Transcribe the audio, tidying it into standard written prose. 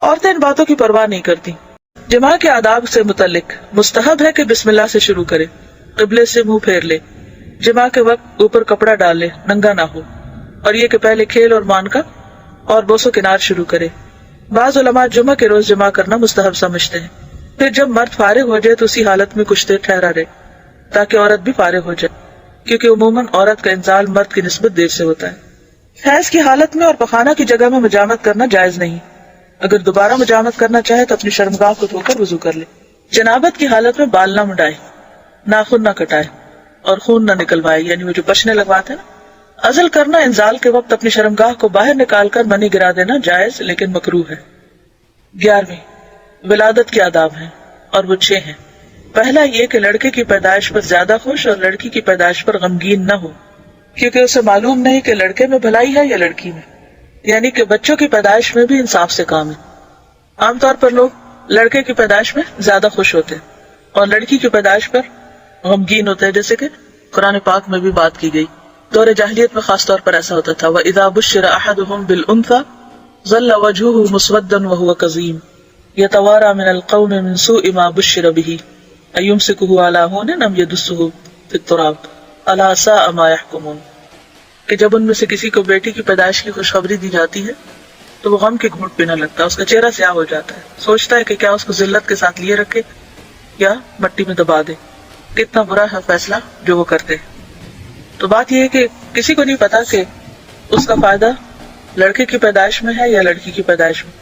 عورتیں ان باتوں کی پرواہ نہیں کرتی. جماع کے آداب سے متعلق مستحب ہے کہ بسم اللہ سے شروع کرے، قبلے سے منہ پھیر لے، جماع کے وقت اوپر کپڑا ڈال لے، ننگا نہ ہو، اور یہ کہ پہلے کھیل اور مانکا اور بوس و کنار شروع کرے. بعض علماء جمعہ کے روز جماع کرنا مستحب سمجھتے ہیں. پھر جب مرد فارغ ہو جائے تو اسی حالت میں کچھ دیر ٹھہرا رہے تاکہ عورت بھی فارغ ہو جائے، کیونکہ عموماً عورت کا انزال مرد کی نسبت دیر سے ہوتا ہے. حیض کی حالت میں اور پخانہ کی جگہ میں مجامت کرنا جائز نہیں. اگر دوبارہ مجامت کرنا چاہے تو اپنی شرمگاہ کو دھو کر وضو کر لے. جنابت کی حالت میں بال نہ منڈائے، ناخن نہ کٹائے اور خون نہ نکلوائے، یعنی وہ جو پشنے لگواتے ہیں نا. عزل کرنا انزال کے وقت اپنی شرمگاہ کو باہر نکال کر منی گرا دینا جائز لیکن مکروہ ہے. 11ویں ولادت کے آداب ہیں اور وہ 6 ہیں. پہلا یہ کہ لڑکے کی پیدائش پر زیادہ خوش اور لڑکی کی پیدائش پر غمگین نہ ہو، کیونکہ اسے معلوم نہیں کہ لڑکے میں بھلائی ہے یا لڑکی میں، یعنی کہ بچوں کی پیدائش میں بھی انصاف سے کام ہے. عام طور پر لوگ لڑکے کی پیدائش میں زیادہ خوش ہوتے ہیں اور لڑکی کی پیدائش پر غمگین ہوتے ہیں، جیسے کہ قرآن پاک میں بھی بات کی گئی. دور جاہلیت میں خاص طور پر ایسا ہوتا تھا. وَإِذَا بُشِّرَ أَحَدُهُم بِالْأُنثَىٰ ظَلَّ وَجْهُهُ مُسْوَدًّا وَهُوَ كَظِيمٌ يَتَوَارَىٰ مِنَ الْقَوْمِ مِنْ سُوءِ مَا بُشِّرَ بِهِ أَيُمْسِكُهُ عَلَىٰ هُونٍ أَمْ يَدُسُّهُ فِي التُّرَابِ أَلَا سَاءَ مَا يَحْكُمُونَ. کہ جب ان میں سے کسی کو بیٹی کی پیدائش کی خوشخبری دی جاتی ہے تو وہ غم کے گھونٹ پینے لگتا ہے، اس کا چہرہ سیاہ ہو جاتا ہے، سوچتا ہے کہ کیا اس کو ذلت کے ساتھ لیے رکھے یا مٹی میں دبا دے. کتنا برا ہے فیصلہ جو وہ کرتے. تو بات یہ ہے کہ کسی کو نہیں پتا کہ اس کا فائدہ لڑکے کی پیدائش میں ہے یا لڑکی کی پیدائش میں.